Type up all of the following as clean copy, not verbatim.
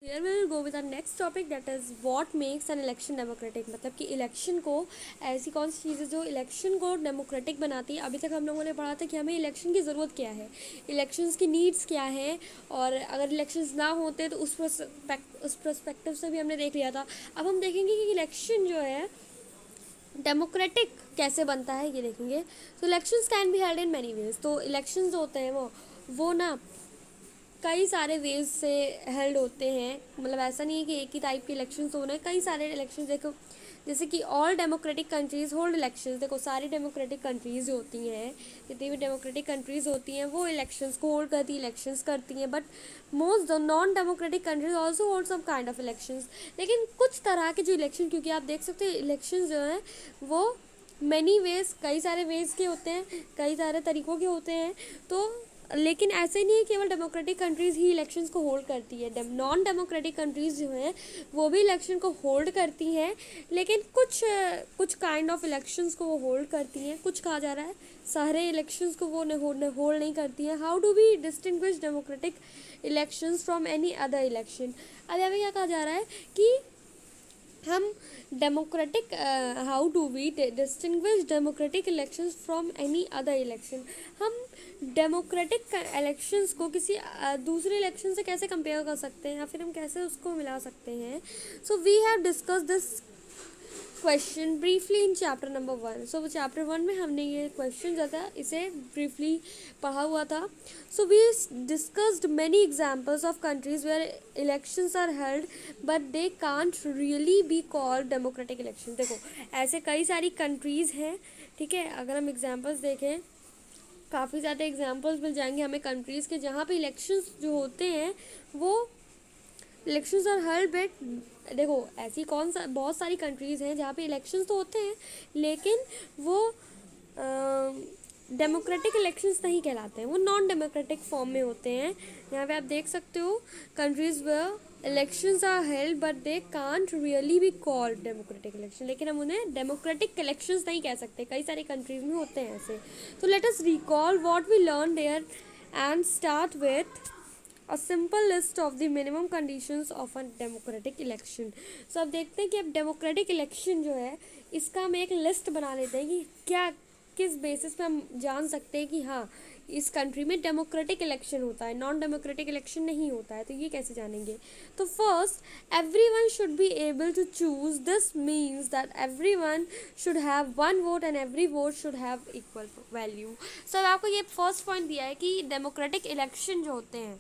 Here we will go with our next topic, that is what makes an election democratic। मतलब कि election को ऐसी कौन सी चीज़ें जो इलेक्शन को डेमोक्रेटिक बनाती है। अभी तक हम लोगों ने पढ़ा था कि हमें इलेक्शन की ज़रूरत क्या है, इलेक्शंस की नीड्स क्या है, और अगर इलेक्शंस ना होते तो उस पर्सपेक्टिव से भी हमने देख लिया था। अब हम देखेंगे कि इलेक्शन जो है डेमोक्रेटिक कैसे बनता है, ये देखेंगे। तो elections can be held in many ways. तो इलेक्शंस जो होते हैं वो ना कई सारे वेज से हेल्ड होते हैं। मतलब ऐसा नहीं है कि एक ही टाइप के इलेक्शंस हो रहे हैं, कई सारे इलेक्शंस। देखो जैसे कि all democratic countries hold elections. देखो सारी डेमोक्रेटिक कंट्रीज़ जो होती हैं, जितनी भी डेमोक्रेटिक कंट्रीज़ होती हैं वो इलेक्शंस को होल्ड करती हैं, इलेक्शंस करती हैं। But most non democratic countries also hold some kind of elections. लेकिन कुछ तरह के जो इलेक्शन, क्योंकि आप देख सकते हैं इलेक्शन जो हैं वो मैनी वेज, कई सारे वेज के होते हैं, कई सारे तरीक़ों के होते हैं। तो लेकिन ऐसे नहीं है केवल डेमोक्रेटिक कंट्रीज़ ही इलेक्शंस को होल्ड करती है। नॉन डेमोक्रेटिक कंट्रीज़ जो हैं वो भी इलेक्शन को होल्ड करती हैं, लेकिन कुछ काइंड ऑफ इलेक्शंस को वो होल्ड करती हैं। कुछ कहा जा रहा है सारे इलेक्शंस को वो होल्ड नहीं करती हैं। How do we distinguish democratic elections from any other election. अब यहाँ पे क्या कहा जा रहा है कि हम democratic how do we distinguish democratic elections from any other election. हम डेमोक्रेटिक इलेक्शंस को किसी दूसरे इलेक्शन से कैसे कंपेयर कर सकते हैं, या फिर हम कैसे उसको मिला सकते हैं। So we have discuss this question briefly in chapter number 1। So chapter 1 में हमने ये क्वेश्चन जो था इसे ब्रीफली पढ़ा हुआ था। So we discussed many examples of countries where elections are held but they can't really be called democratic election. देखो ऐसे कई सारी कंट्रीज़ हैं, ठीक है। अगर हम एग्जाम्पल्स देखें, काफ़ी ज़्यादा एग्जाम्पल्स मिल जाएंगे हमें कंट्रीज़ के जहाँ पे इलेक्शंस जो होते हैं वो इलेक्शंस आर हेल्ड बट देखो ऐसी बहुत सारी कंट्रीज़ हैं जहाँ पे इलेक्शंस तो होते हैं लेकिन वो डेमोक्रेटिक इलेक्शंस नहीं कहलाते हैं, वो नॉन डेमोक्रेटिक फॉर्म में होते हैं। यहाँ पे आप देख सकते हो countries where elections are held but they can't really be called democratic election. लेकिन हम उन्हें डेमोक्रेटिक इलेक्शंस नहीं कह सकते, कई सारी कंट्रीज़ में होते हैं ऐसे। तो let us recall what we learn there and start with a simple list of the minimum conditions of a democratic election। So अब देखते हैं कि अब डेमोक्रेटिक इलेक्शन जो है इसका हम एक लिस्ट बना लेते हैं कि क्या किस बेसिस पे हम जान सकते हैं कि हाँ इस कंट्री में डेमोक्रेटिक इलेक्शन होता है, नॉन डेमोक्रेटिक इलेक्शन नहीं होता है। तो ये कैसे जानेंगे। तो first everyone should be able to choose. This means that everyone should have one vote and every vote should have equal value. So आपको ये फर्स्ट पॉइंट दिया है कि डेमोक्रेटिक इलेक्शन जो होते हैं,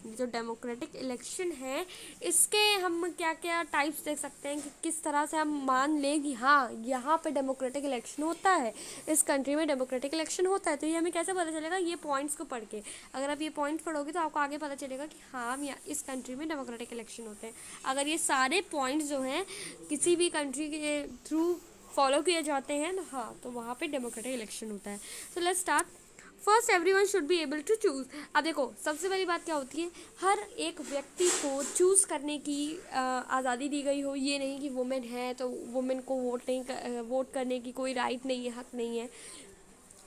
जो डेमोक्रेटिक इलेक्शन है इसके हम क्या क्या टाइप्स देख सकते हैं कि किस तरह से हम मान लें कि हाँ यहाँ पे डेमोक्रेटिक इलेक्शन होता है, इस कंट्री में डेमोक्रेटिक इलेक्शन होता है। तो ये हमें कैसे पता चलेगा, ये पॉइंट्स को पढ़ के। अगर आप ये पॉइंट्स पढ़ोगे तो आपको आगे पता चलेगा कि हाँ हम इस कंट्री में डेमोक्रेटिक इलेक्शन होते हैं। अगर ये सारे पॉइंट्स जो हैं किसी भी कंट्री के थ्रू फॉलो किए जाते हैं ना, हाँ तो वहाँ पे डेमोक्रेटिक इलेक्शन होता है। So let's start. First everyone should be able to choose. अब देखो सबसे पहली बात क्या होती है, हर एक व्यक्ति को चूज़ करने की आज़ादी दी गई हो। ये नहीं कि वुमेन है तो वुमेन को वोट करने की कोई राइट नहीं है, हक नहीं है।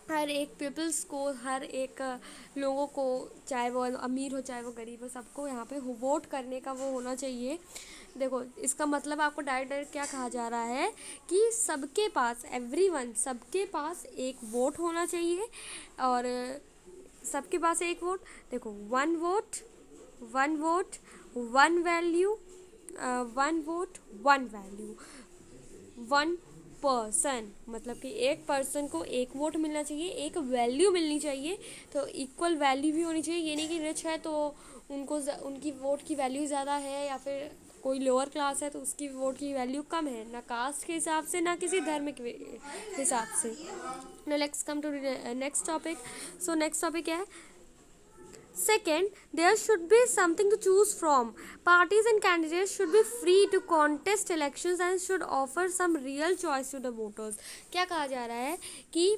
हर एक पीपल्स को, हर एक लोगों को, चाहे वो अमीर हो चाहे वो गरीब हो, सबको यहाँ पे वोट करने का वो होना चाहिए। देखो इसका मतलब आपको डायरेक्ट क्या कहा जा रहा है कि सबके पास, एवरीवन, सबके पास एक वोट होना चाहिए। और सबके पास एक वोट, देखो one vote one value, one vote one value, one person, मतलब कि एक पर्सन को एक वोट मिलना चाहिए, एक वैल्यू मिलनी चाहिए। तो इक्वल वैल्यू भी होनी चाहिए। ये नहीं कि रिच है तो उनकी वोट की वैल्यू ज़्यादा है, या फिर कोई लोअर क्लास है तो उसकी वोट की वैल्यू कम है, ना कास्ट के हिसाब से ना किसी धर्म के हिसाब से। Now let's come to the next topic. So next topic है second, there should be something to choose from. Parties and candidates should be free to contest elections and should offer some real choice to the voters. क्या कहा जा रहा है कि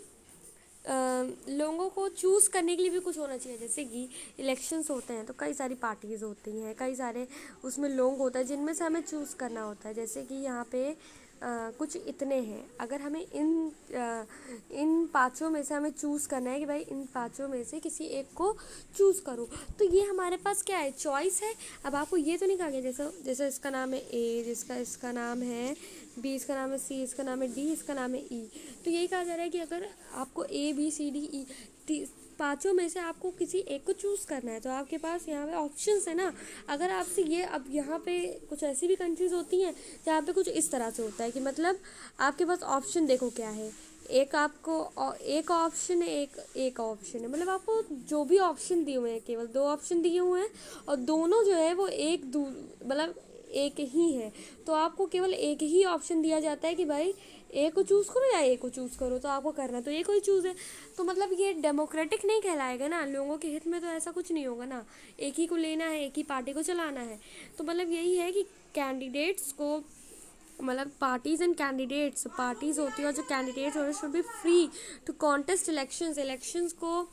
लोगों को choose करने के लिए भी कुछ होना चाहिए। जैसे कि इलेक्शंस होते हैं तो कई सारी पार्टीज़ होती हैं, कई सारे उसमें लोग होते हैं जिनमें से हमें चूज़ करना होता है। जैसे कि यहाँ पे कुछ इतने हैं, अगर हमें इन पाँचों में से हमें चूज़ करना है कि भाई इन पाँचों में से किसी एक को चूज़ करो, तो ये हमारे पास क्या है, चॉइस है। अब आपको ये तो नहीं कहा गया जैसे जैसे इसका नाम है ए, इसका नाम है बी, इसका नाम है सी, इसका नाम है डी, इसका नाम है ई, तो यही कहा जा रहा है कि अगर आपको A B C D E पाँचों में से आपको किसी एक को चूज़ करना है, तो आपके पास यहाँ पे ऑप्शंस है ना। अगर आपसे ये, अब यहाँ पे कुछ ऐसी भी कंट्रीज़ होती हैं जहाँ पे कुछ इस तरह से होता है कि मतलब आपके पास ऑप्शन देखो क्या है, एक आपको एक ऑप्शन है, एक ऑप्शन है, मतलब आपको जो भी ऑप्शन दिए हुए हैं केवल 2 ऑप्शन दिए हुए हैं और दोनों जो है वो मतलब एक ही है, तो आपको केवल एक ही ऑप्शन दिया जाता है कि भाई ए को चूज़ करो या ए को चूज़ करो, तो आपको करना तो ए को ही चूज़ है। तो मतलब ये डेमोक्रेटिक नहीं कहलाएगा ना, लोगों के हित में तो ऐसा कुछ नहीं होगा ना, एक ही को लेना है, एक ही पार्टी को चलाना है। तो मतलब यही है कि कैंडिडेट्स को, मतलब पार्टीज़ एंड कैंडिडेट्स, पार्टीज़ होती है और जो कैंडिडेट्स होते हैं should be free to contest elections को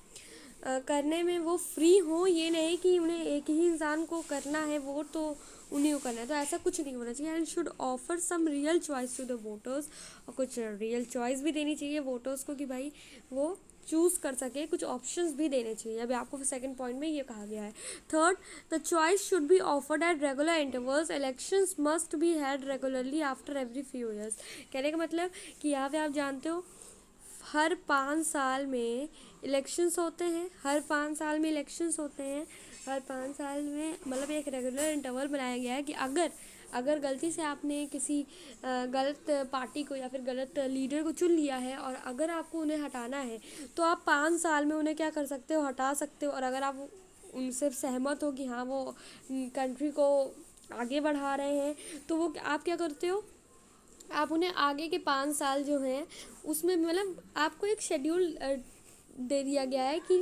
करने में वो फ्री हो, ये नहीं कि उन्हें एक ही इंसान को करना है वोट तो उन्हीं को करना है, तो ऐसा कुछ नहीं होना चाहिए। And should offer some real choice to the voters, और कुछ रियल चॉइस भी देनी चाहिए वोटर्स को कि भाई वो चूज़ कर सके, कुछ ऑप्शंस भी देने चाहिए। अभी आपको सेकंड पॉइंट में ये कहा गया है। Third, the choice should be offered at regular intervals, elections must be had regularly after every few years. कहने का मतलब कि यहाँ पे आप जानते हो हर 5 साल में इलेक्शंस होते हैं, हर 5 साल में इलेक्शंस होते हैं, हर 5 साल में मतलब एक रेगुलर इंटरवल बनाया गया है कि अगर गलती से आपने किसी गलत पार्टी को या फिर गलत लीडर को चुन लिया है और अगर आपको उन्हें हटाना है तो आप 5 साल में उन्हें क्या कर सकते हो, हटा सकते हो। और अगर आप उनसे सहमत हो कि हाँ वो कंट्री को आगे बढ़ा रहे हैं, तो वो आप क्या करते हो, आप उन्हें आगे के 5 साल जो हैं उसमें मतलब आपको एक शेड्यूल दे दिया गया है कि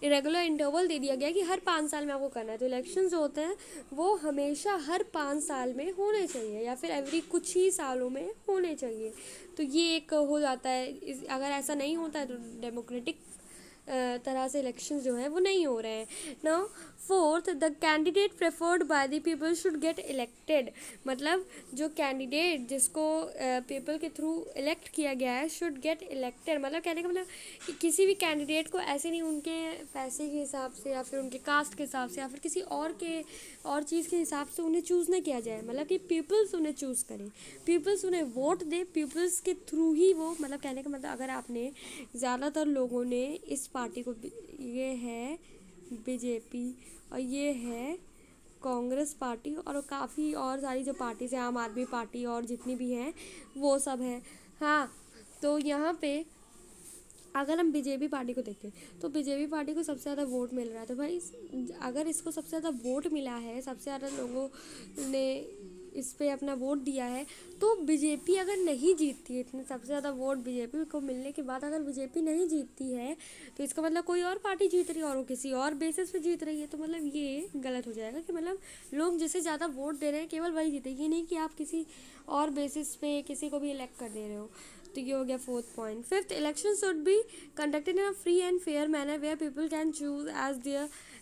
रेगुलर इंटरवल दे दिया गया है कि हर 5 साल में आपको करना है। तो इलेक्शन जो होते हैं वो हमेशा हर 5 साल में होने चाहिए या फिर एवरी कुछ ही सालों में होने चाहिए। तो ये एक हो जाता है, अगर ऐसा नहीं होता है तो डेमोक्रेटिक तरह से इलेक्शंस जो हैं वो नहीं हो रहे हैं। Now fourth, the candidate preferred by the people should get elected, मतलब जो कैंडिडेट जिसको पीपल के थ्रू इलेक्ट किया गया है शुड गेट इलेक्टेड, मतलब कहने का मतलब कि किसी भी कैंडिडेट को ऐसे नहीं उनके पैसे के हिसाब से या फिर उनके कास्ट के हिसाब से या फिर किसी और चीज़ के हिसाब से उन्हें चूज़ नहीं किया जाए, मतलब कि पीपल्स उन्हें चूज़ करें, पीपल्स उन्हें वोट दे, पीपल्स के थ्रू ही वो, मतलब कहने का मतलब अगर आपने ज़्यादातर लोगों ने इस पार्टी को, ये है बीजेपी और ये है कांग्रेस पार्टी और काफ़ी और सारी जो पार्टीज़ हैं, आम आदमी पार्टी और जितनी भी हैं वो सब है। हाँ, तो यहाँ पे अगर हम बीजेपी पार्टी को देखें तो बीजेपी पार्टी को सबसे ज़्यादा वोट मिल रहा है, तो भाई अगर इसको सबसे ज़्यादा वोट मिला है, सबसे ज़्यादा लोगों ने इस पे अपना वोट दिया है, तो बीजेपी अगर नहीं जीतती है, इतने सबसे ज़्यादा वोट बीजेपी को मिलने के बाद अगर बीजेपी नहीं जीतती है तो इसका मतलब कोई और पार्टी जीत रही है और वो किसी और बेसिस पे जीत रही है, तो मतलब ये गलत हो जाएगा कि मतलब लोग जिसे ज़्यादा वोट दे रहे हैं केवल वही जीते, ये नहीं कि आप किसी और बेसिस पे किसी को भी इलेक्ट कर दे रहे हो। तो ये हो गया fourth point. Fifth, election should be conducted in a free and fair manner where people can choose as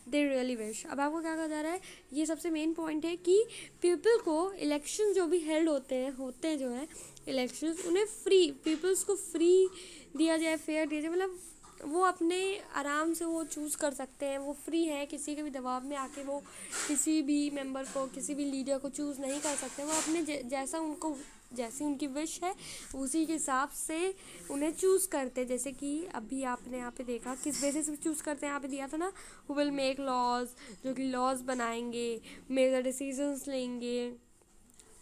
they really wish. अब आपको क्या कहा जा रहा है, ये सबसे मेन पॉइंट है कि पीपल को इलेक्शन जो भी हेल्ड होते हैं जो है इलेक्शंस, उन्हें फ्री, पीपल्स को फ्री दिया जाए, फेयर दिया जाए, मतलब वो अपने आराम से वो चूज़ कर सकते हैं, वो फ्री है, किसी के भी दबाव में आके वो किसी भी मेंबर को, किसी भी लीडर को चूज़ नहीं कर सकते, वो अपने जैसा उनको, जैसी उनकी विश है उसी के हिसाब से उन्हें चूज़ करते हैं। जैसे कि अभी आपने यहाँ पे देखा किस बेसिस पे चूज़ करते हैं, यहाँ पे दिया था ना, हु विल मेक लॉज, जो कि लॉज बनाएंगे, मेजर डिसीजंस लेंगे,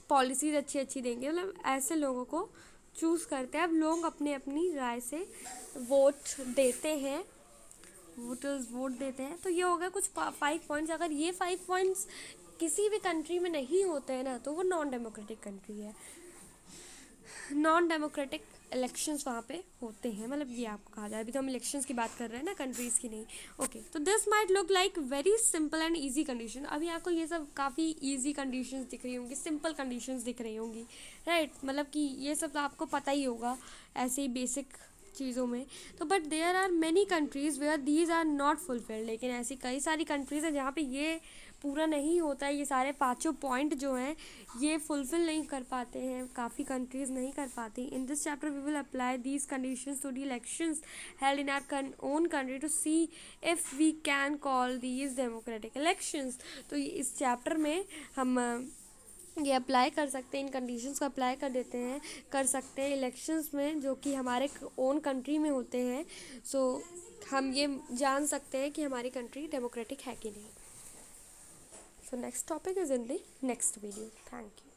पॉलिसीज़ अच्छी अच्छी देंगे, मतलब ऐसे लोगों को चूज़ करते हैं। अब लोग अपने अपनी राय से वोट देते हैं, वोटर्स वोट देते हैं। तो ये हो गया कुछ 5 पॉइंट्स। अगर ये 5 पॉइंट्स किसी भी कंट्री में नहीं होते हैं ना तो वो नॉन डेमोक्रेटिक कंट्री है, नॉन डेमोक्रेटिक इलेक्शंस वहाँ पे होते हैं, मतलब ये आपको कहा जाए। अभी तो हम इलेक्शंस की बात कर रहे हैं ना, कंट्रीज़ की नहीं। ओके, तो this might look like very simple and easy condition. अभी आपको ये सब काफ़ी इजी कंडीशंस दिख रही होंगी, सिंपल कंडीशंस दिख रही होंगी, राइट, मतलब कि ये सब तो आपको पता ही होगा ऐसे ही बेसिक चीज़ों में। तो but there are many countries where these are not fulfilled, लेकिन ऐसी कई सारी कंट्रीज़ हैं जहाँ पे ये पूरा नहीं होता है, ये सारे पांचों पॉइंट जो हैं ये फुलफिल नहीं कर पाते हैं, काफ़ी कंट्रीज़ नहीं कर पाती। In this chapter we will apply these conditions to the elections held in our own country to see if we can call these democratic elections. तो इस चैप्टर में हम ये अप्लाई कर सकते हैं, इन कंडीशंस को अप्लाई कर देते हैं, कर सकते हैं इलेक्शंस में जो कि हमारे ओन कंट्री में होते हैं। सो हम ये जान सकते हैं कि हमारी कंट्री डेमोक्रेटिक है कि नहीं। So next topic is in the next video. Thank you.